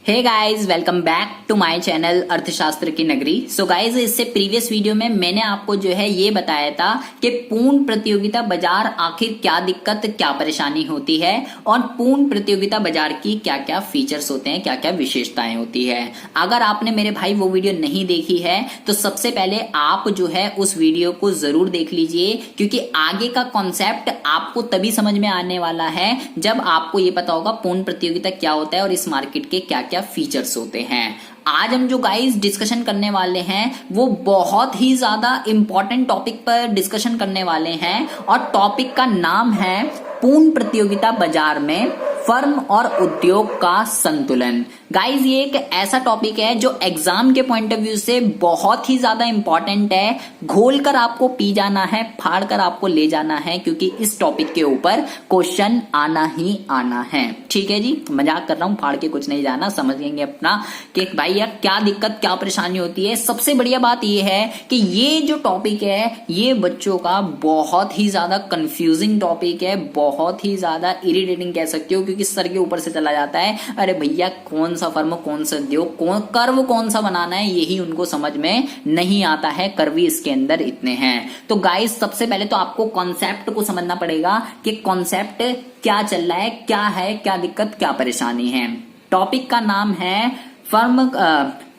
Hey guys, welcome back to my channel अर्थशास्त्र की नगरी। सो गाइस, इससे प्रीवियस वीडियो में मैंने आपको जो है ये बताया था कि पूर्ण प्रतियोगिता बाजार आखिर क्या दिक्कत क्या परेशानी होती है और पूर्ण प्रतियोगिता बाजार की क्या क्या फीचर्स होते हैं, क्या क्या विशेषताएं होती है। अगर आपने मेरे भाई वो वीडियो नहीं देखी है तो सबसे पहले आप जो है उस वीडियो को जरूर देख लीजिए, क्योंकि आगे का कॉन्सेप्ट आपको तभी समझ में आने वाला है जब आपको ये पता होगा पूर्ण प्रतियोगिता क्या होता है और इस मार्केट के क्या क्या फीचर्स होते हैं। आज हम जो गाइस डिस्कशन करने वाले हैं वो बहुत ही ज्यादा इंपॉर्टेंट टॉपिक पर डिस्कशन करने वाले हैं और टॉपिक का नाम है पूर्ण प्रतियोगिता बाजार में फर्म और उद्योग का संतुलन। गाइस, ये एक ऐसा टॉपिक है जो एग्जाम के पॉइंट ऑफ व्यू से बहुत ही ज्यादा इंपॉर्टेंट है। घोल कर आपको पी जाना है, फाड़ कर आपको ले जाना है, क्योंकि इस टॉपिक के ऊपर क्वेश्चन आना ही आना है। ठीक है जी, मजाक कर रहा हूं, फाड़ के कुछ नहीं जाना, समझेंगे अपना कि भाई यार क्या दिक्कत क्या परेशानी होती है। सबसे बढ़िया बात ये है कि ये जो टॉपिक है ये बच्चों का बहुत ही ज्यादा कंफ्यूजिंग टॉपिक है, बहुत ही ज्यादा इरिटेटिंग कह सकते हो, क्योंकि सर के ऊपर से चला जाता है। अरे भैया, कौन सा फर्म, कौन सा उद्योग, कर्व कौन सा बनाना है, यही उनको समझ में नहीं आता है। कर्व इसके अंदर इतने हैं। तो गाइस, सबसे पहले तो आपको कॉन्सेप्ट को समझना पड़ेगा कि कॉन्सेप्ट क्या चल रहा है, क्या दिक्कत क्या परेशानी है। टॉपिक का नाम है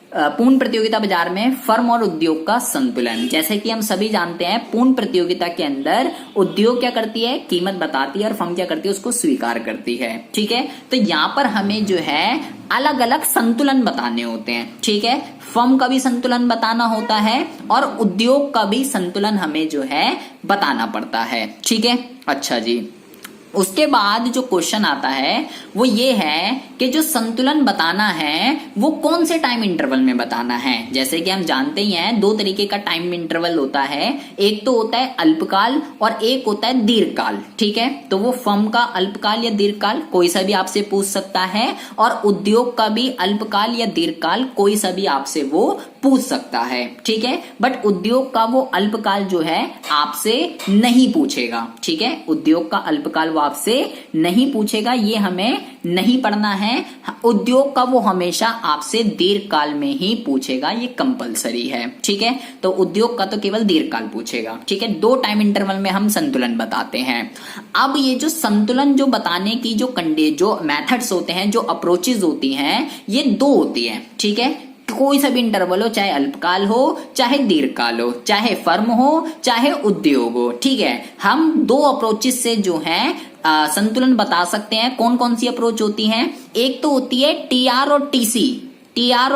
पूर्ण प्रतियोगिता बाजार में फर्म और उद्योग का संतुलन। जैसे कि हम सभी जानते हैं, पूर्ण प्रतियोगिता के अंदर उद्योग क्या करती है, कीमत बताती है, और फर्म क्या करती है, उसको स्वीकार करती है। ठीक है, तो यहाँ पर हमें जो है अलग अलग संतुलन बताने होते हैं। ठीक है, फर्म का भी संतुलन बताना होता है और उद्योग का भी संतुलन हमें जो है बताना पड़ता है। ठीक है, अच्छा जी। उसके बाद जो क्वेश्चन आता है वो ये है कि जो संतुलन बताना है वो कौन से टाइम इंटरवल में बताना है। जैसे कि हम जानते ही हैं, दो तरीके का टाइम इंटरवल होता है। एक तो होता है अल्पकाल और एक होता है दीर्घकाल। ठीक है, तो वो फर्म का अल्पकाल या दीर्घकाल कोई सा भी आपसे पूछ सकता है, और उद्योग का भी अल्पकाल या दीर्घकाल कोई सा भी आपसे वो पूछ सकता है। ठीक है, बट उद्योग का वो अल्पकाल जो है आपसे नहीं पूछेगा। ठीक है, उद्योग का अल्पकाल वो आपसे नहीं पूछेगा, ये हमें नहीं पढ़ना है। उद्योग का वो हमेशा आपसे दीर्घकाल में ही पूछेगा, ये कंपलसरी है। ठीक है, तो उद्योग का तो केवल दीर्घकाल पूछेगा। ठीक है, दो टाइम इंटरवल में हम संतुलन बताते हैं। अब ये जो संतुलन जो बताने की जो मेथड्स होते हैं, जो अप्रोचेज होती हैं, ये दो होती है। ठीक है, कोई सा भी इंटरवल हो, चाहे अल्पकाल हो चाहे दीर्घकाल हो, चाहे फर्म हो चाहे उद्योग हो। ठीक है, हम दो अप्रोचेस से जो है संतुलन बता सकते हैं। कौन कौन सी अप्रोच होती हैं? एक तो होती है टीआर और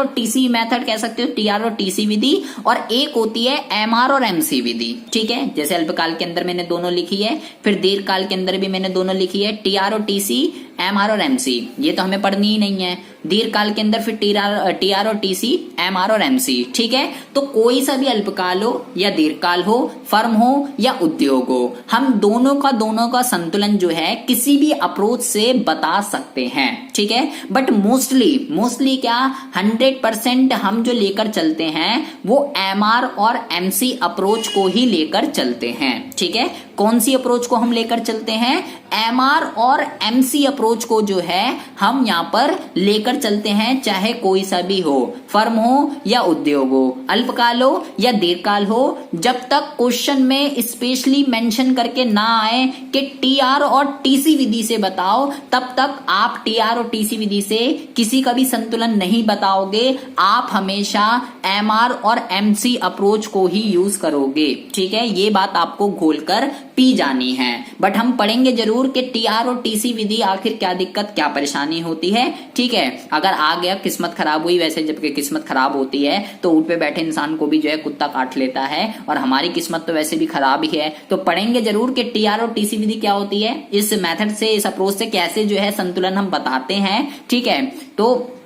टीसी मेथड कह सकते हो, टीआर और टीसी विधि, और एक होती है एमआर और एमसी विधि। ठीक है, जैसे अल्पकाल के अंदर मैंने दोनों लिखी है, फिर दीर्घकाल के अंदर भी मैंने दोनों लिखी है, टीआर और टीसी, एमआर और एमसी। ये तो हमें पढ़नी ही नहीं है। दीर्घकाल के अंदर फिर टीआर और टीसी, एमआर और एमसी। ठीक है, तो कोई सा भी अल्पकाल हो या दीर्घकाल हो, फर्म हो या उद्योग हो, हम दोनों का संतुलन जो है किसी भी अप्रोच से बता सकते हैं। ठीक है, बट मोस्टली क्या 100% हम जो लेकर चलते हैं वो एमआर और एमसी अप्रोच को ही लेकर चलते हैं। ठीक है, कौन सी अप्रोच को हम लेकर चलते हैं? एमआर और एमसी अप्रोच को जो है हम यहाँ पर लेकर चलते हैं, चाहे कोई सा भी हो, फर्म हो या उद्योग हो, अल्पकाल हो या दीर्घकाल हो। जब तक क्वेश्चन में स्पेशली मेंशन करके ना आए कि टीआर और टीसी विधि से बताओ, तब तक आप टीआर और टीसी विधि से किसी का भी संतुलन नहीं बताओगे। आप हमेशा एमआर और एमसी अप्रोच को ही यूज करोगे। ठीक है, ये बात आपको घोलकर पी जानी है। बट हम पढ़ेंगे जरूर कि टीआर और टीसी विधि आखिर क्या दिक्कत क्या परेशानी होती है। ठीक है, अगर आ गया किस्मत खराब हुई, वैसे जब किस्मत खराब होती है तो ऊँट पे बैठे इंसान को भी जो है कुत्ता काट लेता है, और हमारी किस्मत तो वैसे भी खराब ही है। तो पढ़ेंगे जरूर कि टीआर और टीसी विधि क्या होती है, इस मेथड से, इस अप्रोच से कैसे जो है संतुलन हम बताते हैं। ठीक है, तो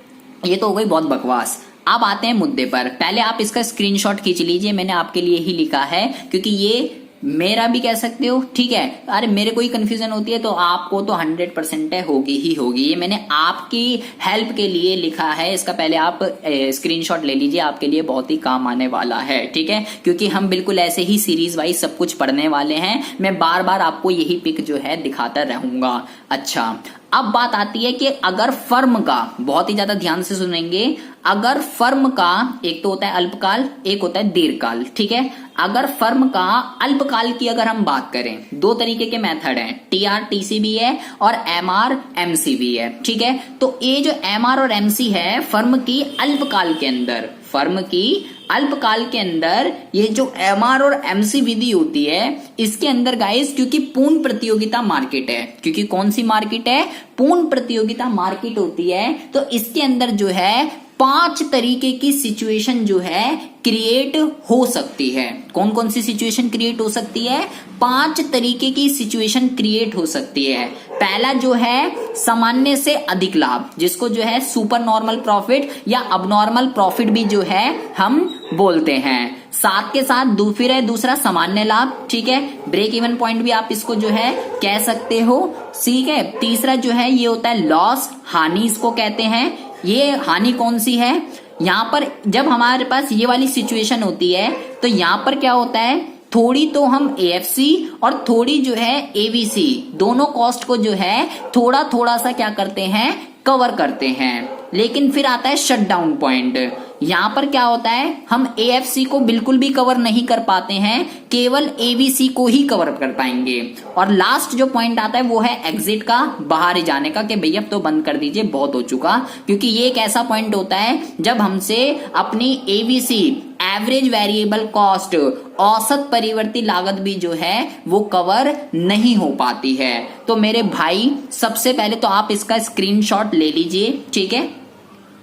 ये तो हो गई बहुत बकवास। अब आते हैं मुद्दे पर। पहले आप इसका स्क्रीनशॉट खींच लीजिए, मैंने आपके लिए ही लिखा है, क्योंकि ये मेरा भी कह सकते हो। ठीक है, अरे मेरे कोई कंफ्यूजन होती है तो आपको तो 100% है, होगी ही होगी। ये मैंने आपकी हेल्प के लिए लिखा है। इसका पहले आप स्क्रीनशॉट ले लीजिए, आपके लिए बहुत ही काम आने वाला है। ठीक है, क्योंकि हम बिल्कुल ऐसे ही सीरीज वाइज सब कुछ पढ़ने वाले हैं। मैं बार बार आपको यही पिक जो है दिखाता रहूंगा। अच्छा, अब बात आती है कि अगर फर्म का, बहुत ही ज्यादा ध्यान से सुनेंगे, अगर फर्म का एक तो होता है अल्पकाल, एक होता है दीर्घकाल, ठीक है। अगर फर्म का अल्पकाल की अगर हम बात करें, दो तरीके के मेथड हैं, TR-TC भी है और MR-MC भी है, ठीक है। तो ये जो MR और MC है फर्म की अल्पकाल के अंदर, फर्म की अल्पकाल के अंदर ये जो MR और MC विधि होती है, इसके अंदर गाइस क्योंकि पूर्ण प्रतियोगिता मार्केट है, क्योंकि कौन सी मार्केट है, पूर्ण प्रतियोगिता मार्केट होती है, तो इसके अंदर जो है 5 तरीके की सिचुएशन जो है क्रिएट हो सकती है। कौन कौन सी सिचुएशन क्रिएट हो सकती है? 5 तरीके की सिचुएशन क्रिएट हो सकती है। पहला जो है सामान्य से अधिक लाभ, जिसको जो है सुपर नॉर्मल प्रॉफिट या अबनॉर्मल प्रॉफिट भी जो है हम बोलते हैं। साथ के साथ फिर है दूसरा सामान्य लाभ, ठीक है, ब्रेक इवन पॉइंट भी आप इसको जो है कह सकते हो, ठीक है। तीसरा जो है ये होता है लॉस, हानि इसको कहते हैं। ये हानि कौन सी है? यहाँ पर जब हमारे पास ये वाली सिचुएशन होती है तो यहाँ पर क्या होता है, थोड़ी तो हम AFC और थोड़ी जो है ABC दोनों कॉस्ट को जो है थोड़ा थोड़ा सा क्या करते हैं, कवर करते हैं। लेकिन फिर आता है शटडाउन पॉइंट। यहाँ पर क्या होता है, हम AFC को बिल्कुल भी कवर नहीं कर पाते हैं, केवल ABC को ही कवर कर पाएंगे। और लास्ट जो पॉइंट आता है वो है एग्जिट का, बाहर जाने का, कि भैया अब तो बंद कर दीजिए, बहुत हो चुका। क्योंकि ये एक ऐसा पॉइंट होता है जब हमसे अपनी ABC एवरेज वेरिएबल कॉस्ट, औसत परिवर्ती लागत भी जो है वो कवर नहीं हो पाती है। तो मेरे भाई सबसे पहले तो आप इसका स्क्रीनशॉट ले लीजिए, ठीक है।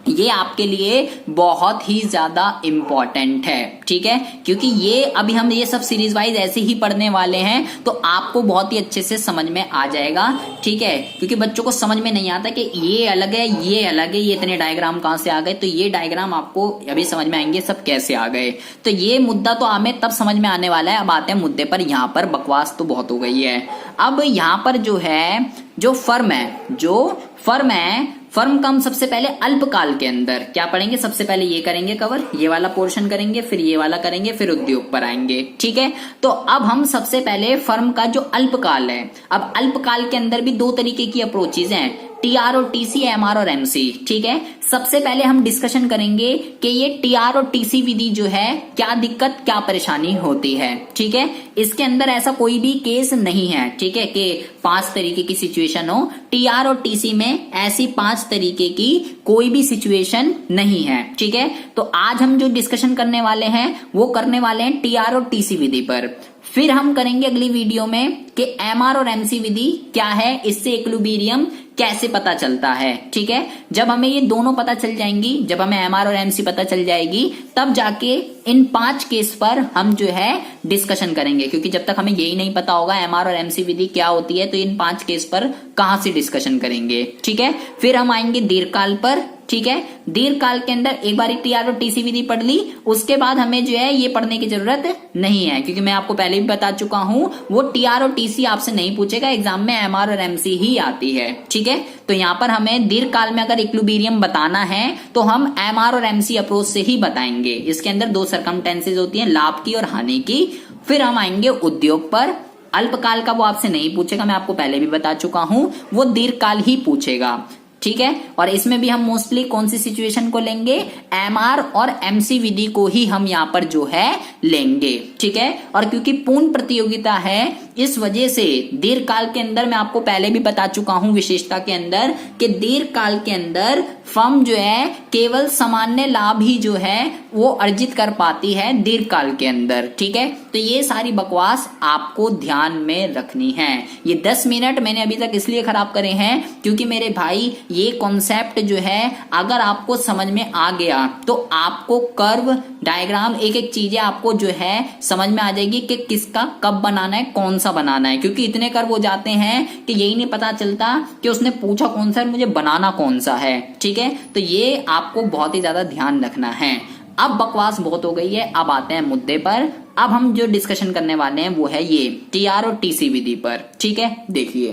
ये आपके लिए बहुत ही ज्यादा इम्पोर्टेंट है, ठीक है, क्योंकि ये अभी हम ये सब सीरीज वाइज ऐसे ही पढ़ने वाले हैं तो आपको बहुत ही अच्छे से समझ में आ जाएगा, ठीक है। क्योंकि बच्चों को समझ में नहीं आता कि ये अलग है, ये अलग है, ये इतने डायग्राम कहाँ से आ गए, तो ये डायग्राम आपको अभी समझ में आएंगे सब कैसे आ गए। तो ये मुद्दा तो हमें तब समझ में आने वाला है। अब आते हैं मुद्दे पर। यहाँ पर बकवास तो बहुत हो गई है। अब यहाँ पर जो है, जो फर्म है, फर्म का हम सबसे पहले अल्पकाल के अंदर क्या पढ़ेंगे, सबसे पहले ये करेंगे कवर, ये वाला पोर्शन करेंगे, फिर ये वाला करेंगे, फिर उद्योग पर आएंगे, ठीक है। तो अब हम सबसे पहले फर्म का जो अल्पकाल है, अब अल्पकाल के अंदर भी दो तरीके की अप्रोचेज हैं, TR और TC, MR और MC, ठीक है। सबसे पहले हम डिस्कशन करेंगे कि ये TR और TC विधि जो है क्या दिक्कत, क्या परेशानी होती है, ठीक है। इसके अंदर ऐसा कोई भी केस नहीं है, ठीक है, कि 5 तरीके की सिचुएशन हो। TR और TC में ऐसी 5 तरीके की कोई भी सिचुएशन नहीं है, ठीक है। तो आज हम जो डिस्कशन करने वाले हैं वो करने वाले हैं TR और TC विधि पर। फिर हम करेंगे अगली वीडियो में कि MR और MC विधि क्या है, इससे इक्विलिब्रियम कैसे पता चलता है, ठीक है। जब हमें ये दोनों पता चल जाएंगी, जब हमें MR और MC पता चल जाएगी, तब जाके इन 5 केस पर हम जो है डिस्कशन करेंगे। क्योंकि जब तक हमें यही नहीं पता होगा MR और MC विधि क्या होती है, तो इन 5 केस पर कहां से डिस्कशन करेंगे, ठीक है। फिर हम आएंगे दीर्घकाल पर, ठीक है। दीर्घकाल के अंदर एक बार TR और TC विधि पढ़ ली, उसके बाद हमें जो है ये पढ़ने की जरूरत नहीं है, क्योंकि मैं आपको पहले भी बता चुका हूं वो TR और TC आपसे नहीं पूछेगा, एग्जाम में MR और MC ही आती है, ठीक है। तो यहाँ पर हमें दीर्घकाल में अगर इक्विलिब्रियम बताना है तो हम MR और MC अप्रोच से ही बताएंगे। इसके अंदर 2 सर्कमस्टेंसेस होती हैं, लाभ की और हानि की। फिर हम आएंगे उद्योग पर। अल्पकाल का वो आपसे नहीं पूछेगा, मैं आपको पहले भी बता चुका हूं, वो दीर्घकाल ही पूछेगा, ठीक है। और इसमें भी हम मोस्टली कौन सी सिचुएशन को लेंगे, MR और MC विधि को ही हम यहाँ पर जो है लेंगे, ठीक है। और क्योंकि पूर्ण प्रतियोगिता है, इस वजह से दीर्घकाल के अंदर मैं आपको पहले भी बता चुका हूं विशेषता के अंदर कि दीर्घकाल के अंदर फर्म जो है केवल सामान्य लाभ ही जो है वो अर्जित कर पाती है दीर्घकाल के अंदर, ठीक है। तो ये सारी बकवास आपको ध्यान में रखनी है। ये 10 मिनट मैंने अभी तक इसलिए खराब करे हैं क्योंकि मेरे भाई ये कॉन्सेप्ट जो है अगर आपको समझ में आ गया तो आपको कर्व, डायग्राम, एक एक चीजें आपको जो है समझ में आ जाएगी कि किसका कब बनाना है, कौन सा बनाना है। क्योंकि इतने कर्व हो जाते हैं कि यही नहीं पता चलता कि उसने पूछा कौन सा है, मुझे बनाना कौन सा है, ठीक है। तो ये आपको बहुत ही ज्यादा ध्यान रखना है। अब बकवास बहुत हो गई है, अब आते हैं मुद्दे पर। अब हम जो डिस्कशन करने वाले हैं वो है ये TR और TC विधि पर, ठीक है। देखिए,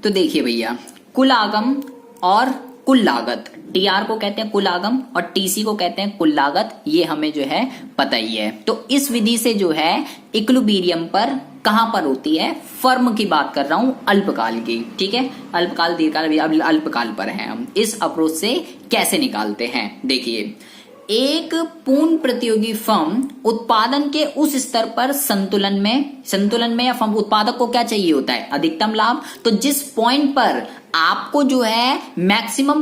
तो देखिए भैया, कुल आगम और कुल लागत, TR को कहते हैं कुल आगम और TC को कहते हैं कुल लागत, ये हमें जो है पता ही है। तो इस विधि से जो है इक्विलिब्रियम पर कहां पर होती है? फर्म की बात कर रहा हूं, अल्पकाल की, ठीक है। अल्पकाल दीर्घकाल, अभी अब अल्पकाल पर है हम। इस अप्रोच से कैसे निकालते हैं, देखिए। एक पूर्ण प्रतियोगी फर्म उत्पादन के उस स्तर पर संतुलन में या फर्म उत्पादक को क्या चाहिए होता है? अधिकतम लाभ। तो जिस पॉइंट पर आपको जो है मैक्सिमम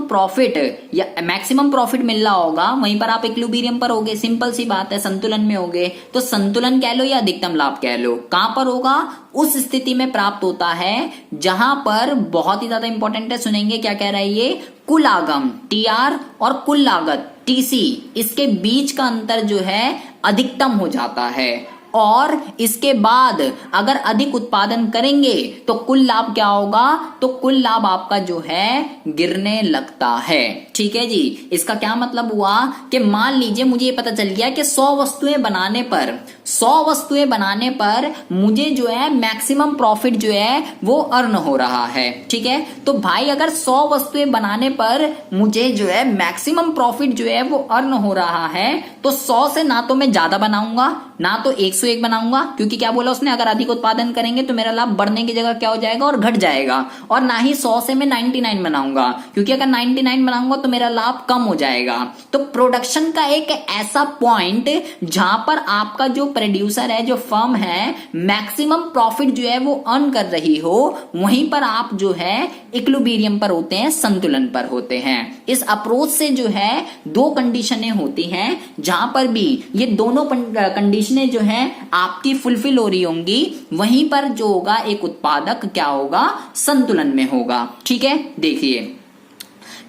प्रॉफिट मिल रहा होगा, वहीं पर आप इक्विलिब्रियम पर होगे। सिंपल सी बात है, संतुलन में होगे। तो संतुलन कह लो या अधिकतम लाभ कह लो, कहां पर होगा? उस स्थिति में प्राप्त होता है जहां पर, बहुत ही ज्यादा इंपॉर्टेंट है, सुनेंगे क्या कह रहा है ये, कुल आगम टीआर और कुल लागत टीसी, इसके बीच का अंतर जो है अधिकतम हो जाता है। और इसके बाद अगर अधिक उत्पादन करेंगे तो कुल लाभ क्या होगा? तो कुल लाभ आपका जो है गिरने लगता है, ठीक है जी। इसका क्या मतलब हुआ कि मान लीजिए मुझे ये पता चल गया कि 100 वस्तुएं बनाने पर मुझे जो है मैक्सिमम प्रॉफिट जो है वो अर्न हो रहा है, ठीक है। तो भाई अगर 100 वस्तुएं बनाने पर मुझे जो है मैक्सिमम प्रॉफिट जो है वो अर्न हो रहा है, तो 100 से ना तो मैं ज्यादा बनाऊंगा ना तो 101 बनाऊंगा, क्योंकि क्या बोला उसने, अगर अधिक उत्पादन करेंगे तो मेरा लाभ बढ़ने की जगह क्या हो जाएगा और घट जाएगा। और ना ही 100 से मैं 99 बनाऊंगा, क्योंकि अगर 99 बनाऊंगा तो मेरा लाभ कम हो जाएगा। तो प्रोडक्शन का एक ऐसा पॉइंट जहां पर आपका जो प्रोड्यूसर है, जो फर्म है, मैक्सिमम प्रॉफिट जो है वो अर्न कर रही हो, वहीं पर आप जो है इक्विलिब्रियम पर होते हैं, संतुलन पर होते हैं। इस अप्रोच से जो है दो कंडीशनें होती हैं, जहां पर भी ये दोनों कंडीशनें जो है आपकी फुलफिल हो रही होंगी, वहीं पर जो होगा एक उत्पादक क्या होगा? संतुलन में होगा, ठीक है। देखिए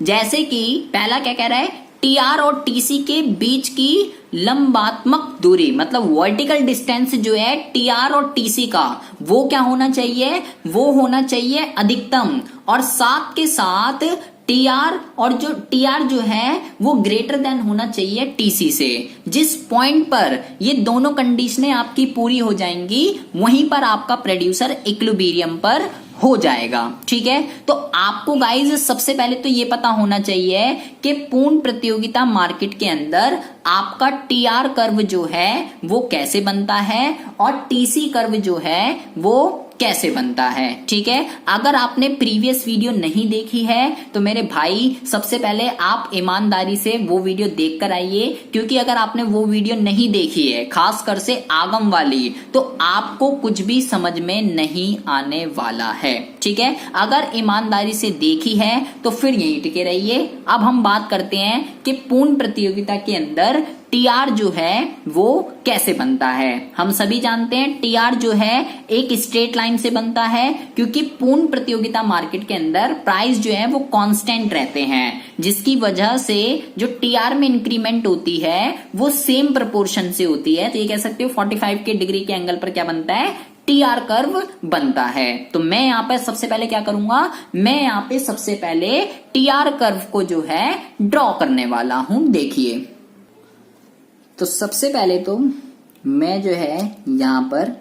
जैसे कि पहला क्या कह रहा है, टीआर और टीसी के बीच की लंबात्मक दूरी, मतलब वर्टिकल डिस्टेंस जो है टीआर और टीसी का, वो क्या होना चाहिए? वो होना चाहिए अधिकतम। और साथ के साथ टीआर जो है वो ग्रेटर देन होना चाहिए टीसी से। जिस पॉइंट पर ये दोनों कंडीशनें आपकी पूरी हो जाएंगी, वहीं पर आपका प्रोड्यूसर इक्विलिब्रियम पर हो जाएगा, ठीक है। तो आपको गाइज सबसे पहले तो ये पता होना चाहिए कि पूर्ण प्रतियोगिता मार्केट के अंदर आपका टीआर कर्व जो है वो कैसे बनता है और टीसी कर्व जो है वो कैसे बनता है, ठीक है। अगर आपने प्रीवियस वीडियो नहीं देखी है तो मेरे भाई सबसे पहले आप ईमानदारी से वो वीडियो देख कर आइए, क्योंकि अगर आपने वो वीडियो नहीं देखी है, खासकर से आगम वाली, तो आपको कुछ भी समझ में नहीं आने वाला है, ठीक है। अगर ईमानदारी से देखी है तो फिर यहीं टिके रहिए। अब हम बात करते हैं कि पूर्ण प्रतियोगिता के अंदर टीआर जो है वो कैसे बनता है। हम सभी जानते हैं टीआर जो है एक स्ट्रेट लाइन से बनता है, क्योंकि पूर्ण प्रतियोगिता मार्केट के अंदर प्राइस जो है वो कांस्टेंट रहते हैं, जिसकी वजह से जो टीआर में इंक्रीमेंट होती है वो सेम प्रोपोर्शन से होती है। तो ये कह सकते हो 45 के डिग्री के एंगल पर क्या बनता है? टीआर कर्व बनता है। तो मैं यहाँ पे सबसे पहले क्या करूंगा, मैं यहाँ पे सबसे पहले टीआर कर्व को जो है ड्रॉ करने वाला हूं। देखिए तो सबसे पहले तो मैं जो है यहाँ पर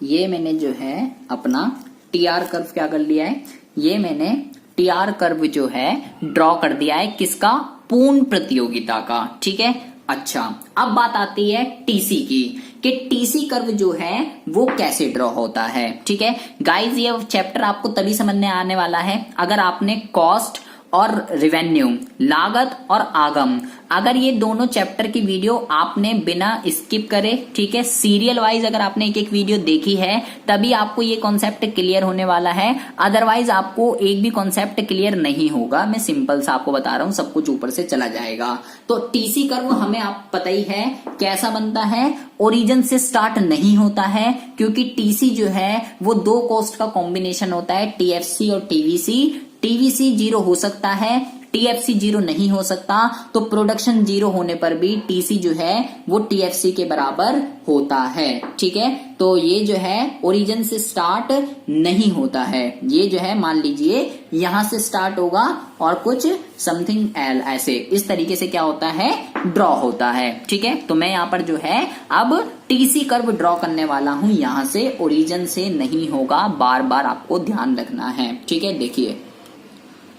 ये मैंने जो है अपना टीआर कर्व क्या कर लिया है, ये मैंने टीआर कर्व जो है ड्रॉ कर दिया है, किसका? पूर्ण प्रतियोगिता का, ठीक है। अच्छा, अब बात आती है टीसी की, कि टीसी कर्व जो है वो कैसे ड्रॉ होता है, ठीक है। गाइस ये चैप्टर आपको तभी समझ में आने वाला है अगर आपने कॉस्ट और रेवेन्यू, लागत और आगम, अगर ये दोनों चैप्टर की वीडियो आपने बिना स्किप करे, ठीक है, सीरियल वाइज अगर आपने एक एक वीडियो देखी है, तभी आपको ये कॉन्सेप्ट क्लियर होने वाला है। अदरवाइज आपको एक भी कॉन्सेप्ट क्लियर नहीं होगा। मैं सिंपल सा आपको बता रहा हूं, सब कुछ ऊपर से चला जाएगा। तो टीसी कर्व हमें आप पता ही है कैसा बनता है, ओरिजिन से स्टार्ट नहीं होता है, क्योंकि टीसी जो है वो दो कॉस्ट का कॉम्बिनेशन होता है, टीएफसी और टीवीसी। टीवीसी 0 हो सकता है, टीएफसी 0 नहीं हो सकता, तो प्रोडक्शन 0 होने पर भी टीसी जो है वो टीएफसी के बराबर होता है, ठीक है। तो ये जो है ओरिजिन से स्टार्ट नहीं होता है, ये जो है मान लीजिए यहां से स्टार्ट होगा और कुछ समथिंग एल, ऐसे इस तरीके से क्या होता है, ड्रॉ होता है, ठीक है। तो मैं यहाँ पर जो है अब टीसी कर्व ड्रॉ करने वाला हूं, यहां से ओरिजिन से नहीं होगा, बार बार आपको ध्यान रखना है, ठीक है। देखिए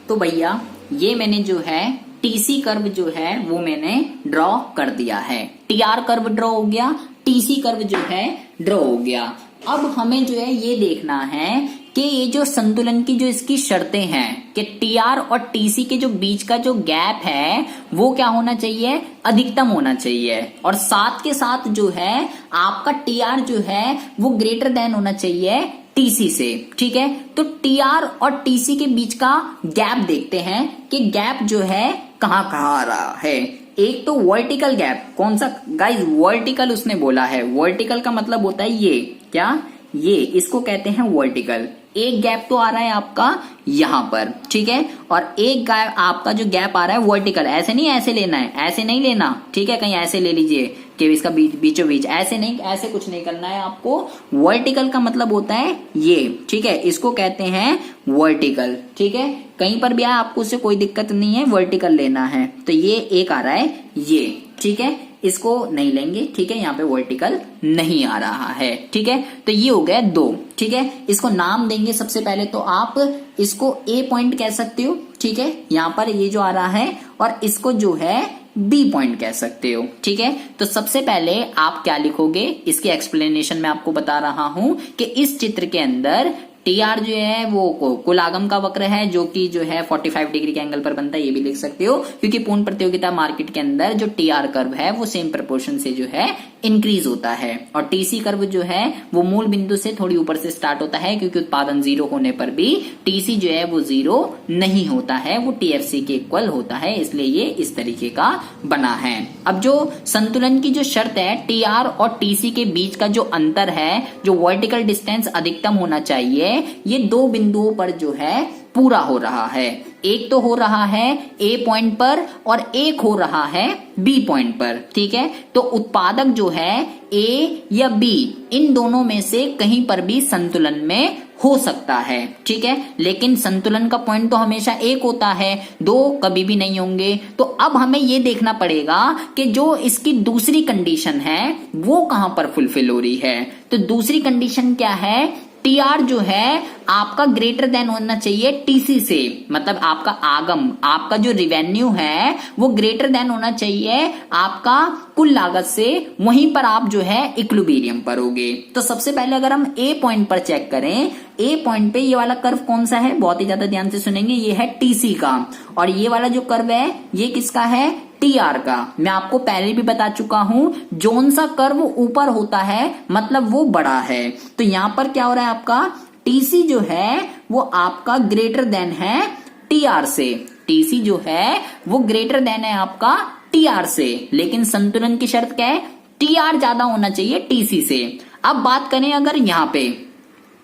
तो भैया ये मैंने जो है टीसी कर्व जो है वो मैंने ड्रॉ कर दिया है, टीआर कर्व ड्रॉ हो गया, टीसी कर्व जो है ड्रॉ हो गया। अब हमें जो है ये देखना है कि ये जो संतुलन की जो इसकी शर्तें हैं कि टीआर और टीसी के जो बीच का जो गैप है वो क्या होना चाहिए, अधिकतम होना चाहिए, और साथ के साथ जो है आपका टीआर जो है वो ग्रेटर देन होना चाहिए टीसी से। ठीक है, तो टीआर और टीसी के बीच का गैप देखते हैं कि गैप जो है कहां कहां आ रहा है। एक तो वर्टिकल गैप, कौन सा गाइस, वर्टिकल उसने बोला है। वर्टिकल का मतलब होता है ये, क्या, ये, इसको कहते हैं वर्टिकल। एक गैप तो आ रहा है आपका यहां पर, ठीक है, और एक गैप आपका जो गैप आ रहा है वर्टिकल, ऐसे नहीं ऐसे लेना है, ऐसे नहीं लेना, ठीक है, कहीं ऐसे ले लीजिए कि इसका बीचों बीच, ऐसे नहीं, ऐसे कुछ नहीं करना है आपको। वर्टिकल का मतलब होता है ये, ठीक है, इसको कहते हैं वर्टिकल। ठीक है, कहीं पर भी आए आपको उससे कोई दिक्कत नहीं है, वर्टिकल लेना है। तो ये एक आ रहा है ये, ठीक है, इसको नहीं लेंगे, ठीक है, यहाँ पे वर्टिकल नहीं आ रहा है। ठीक है, तो ये हो गया 2। ठीक है, इसको नाम देंगे सबसे पहले तो आप इसको ए पॉइंट कह सकते हो। ठीक है, यहाँ पर ये जो आ रहा है, और इसको जो है बी पॉइंट कह सकते हो। ठीक है, तो सबसे पहले आप क्या लिखोगे, इसकी एक्सप्लेनेशन मैं आपको बता रहा हूं कि इस चित्र के अंदर टीआर जो है वो कुल आगम का वक्र है, जो कि जो है 45 डिग्री के एंगल पर बनता है, ये भी लिख सकते हो, क्योंकि पूर्ण प्रतियोगिता मार्केट के अंदर जो टीआर कर्व है वो सेम प्रोपोर्शन से जो है इंक्रीज होता है, और टीसी कर्व जो है वो मूल बिंदु से थोड़ी ऊपर से स्टार्ट होता है, क्योंकि उत्पादन 0 होने पर भी टीसी जो है वो 0 नहीं होता है, वो टीएफसी के इक्वल होता है, इसलिए ये इस तरीके का बना है। अब जो संतुलन की जो शर्त है, टीआर और टीसी के बीच का जो अंतर है, जो वर्टिकल डिस्टेंस अधिकतम होना चाहिए, ये 2 बिंदुओं पर जो है पूरा हो रहा है। एक तो हो रहा है ए पॉइंट पर और एक हो रहा है बी पॉइंट पर। ठीक है, तो उत्पादक जो है ए या बी, इन दोनों में से कहीं पर भी संतुलन में हो सकता है। ठीक है, लेकिन संतुलन का पॉइंट तो हमेशा एक होता है, 2 कभी भी नहीं होंगे। तो अब हमें ये देखना पड़ेगा कि जो इसकी दूसरी कंडीशन है वो कहां पर फुलफिल हो रही है। तो दूसरी कंडीशन क्या है, टीआर जो है आपका ग्रेटर देन होना चाहिए टीसी से, मतलब आपका आगम, आपका जो रिवेन्यू है वो ग्रेटर देन होना चाहिए आपका कुल लागत से, वहीं पर आप जो है इक्विलिब्रियम पर होगे। तो सबसे पहले अगर हम ए पॉइंट पर चेक करें, ए पॉइंट पे ये वाला कर्व कौन सा है, बहुत ही ज्यादा ध्यान से सुनेंगे, ये है टीसी का, और ये वाला जो कर्व है ये किसका है, टीआर का। मैं आपको पहले भी बता चुका हूं, जोन सा कर्व ऊपर होता है मतलब वो बड़ा है। तो यहां पर क्या हो रहा है, आपका टीसी जो है वो आपका ग्रेटर देन है टीआर से, टीसी जो है वो ग्रेटर देन है आपका टीआर से, लेकिन संतुलन की शर्त क्या है, टीआर ज्यादा होना चाहिए टीसी से। अब बात करें अगर यहां पे,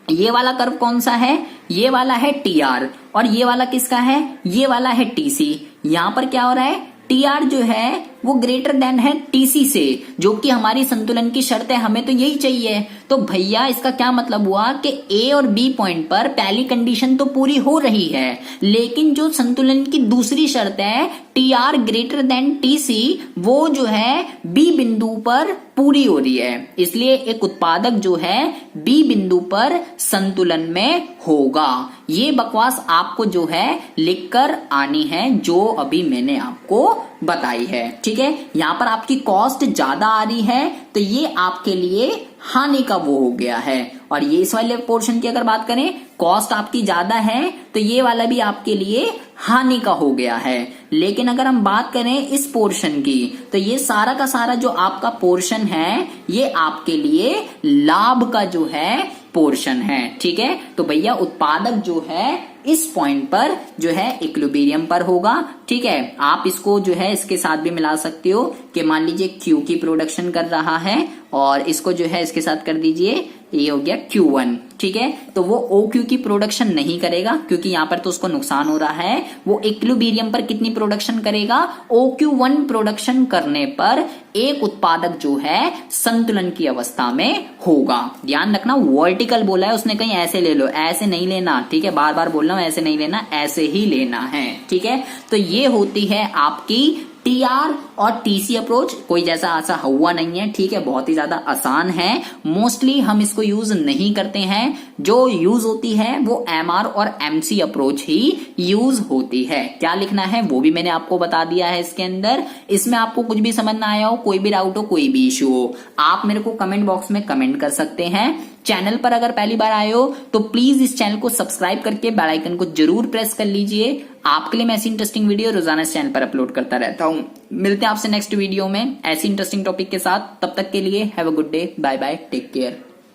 ये वाला कर्व कौन सा है, ये वाला है टीआर, और ये वाला किसका है, ये वाला है टीसी। यहां पर क्या हो रहा है, टीआर जो है वो ग्रेटर देन है टीसी से, जो कि हमारी संतुलन की शर्त है, हमें तो यही चाहिए। तो भैया इसका क्या मतलब हुआ कि ए और बी पॉइंट पर पहली कंडीशन तो पूरी हो रही है, लेकिन जो संतुलन की दूसरी शर्त है टीआर ग्रेटर देन टीसी, वो जो है बी बिंदु पर पूरी हो रही है, इसलिए एक उत्पादक जो है बी बिंदु पर संतुलन में होगा। ये बकवास आपको जो है लिखकर आनी है, जो अभी मैंने आपको बताई है। ठीक है, यहां पर आपकी कॉस्ट ज्यादा आ रही है, तो ये आपके लिए हानि का वो हो गया है। और ये इस वाले पोर्शन की अगर बात करें, कॉस्ट आपकी ज्यादा है तो ये वाला भी आपके लिए हानि का हो गया है। लेकिन अगर हम बात करें इस पोर्शन की, तो ये सारा का सारा जो आपका पोर्शन है ये आपके लिए लाभ का जो है पोर्शन है। ठीक है, तो भैया उत्पादक जो है इस पॉइंट पर जो है इक्विलिब्रियम पर होगा। ठीक है, आप इसको जो है इसके साथ भी मिला सकते हो कि मान लीजिए Q की प्रोडक्शन कर रहा है, और इसको जो है इसके साथ कर दीजिए, ये हो गया Q1। ठीक है, तो वो OQ की प्रोडक्शन नहीं करेगा, क्योंकि यहाँ पर तो उसको नुकसान हो रहा है। वो इक्विलिब्रियम पर कितनी प्रोडक्शन करेगा, OQ1 प्रोडक्शन करने पर एक उत्पादक जो है संतुलन की अवस्था में होगा। ध्यान रखना, वर्टिकल बोला है उसने, कहीं ऐसे ले लो, ऐसे नहीं लेना। ठीक है, बार बार बोल रहा हूं, ऐसे नहीं लेना, ऐसे ही लेना है। ठीक है, तो ये होती है आपकी टीआर और टीसी अप्रोच। कोई जैसा ऐसा हुआ नहीं है, ठीक है, बहुत ही ज्यादा आसान है। मोस्टली हम इसको यूज नहीं करते हैं, जो यूज होती है वो एमआर और एमसी अप्रोच ही यूज होती है। क्या लिखना है वो भी मैंने आपको बता दिया है इसके अंदर। इसमें आपको कुछ भी समझ ना आया हो, कोई भी डाउट हो, कोई भी इश्यू हो, आप मेरे को कमेंट बॉक्स में कमेंट कर सकते हैं। चैनल पर अगर पहली बार आए हो तो प्लीज इस चैनल को सब्सक्राइब करके बेल आइकन को जरूर प्रेस कर लीजिए। आपके लिए मैं ऐसी इंटरेस्टिंग वीडियो रोजाना इस चैनल पर अपलोड करता रहता हूं। मिलते हैं आपसे नेक्स्ट वीडियो में ऐसी इंटरेस्टिंग टॉपिक के साथ। तब तक के लिए have a good day, bye bye, take care.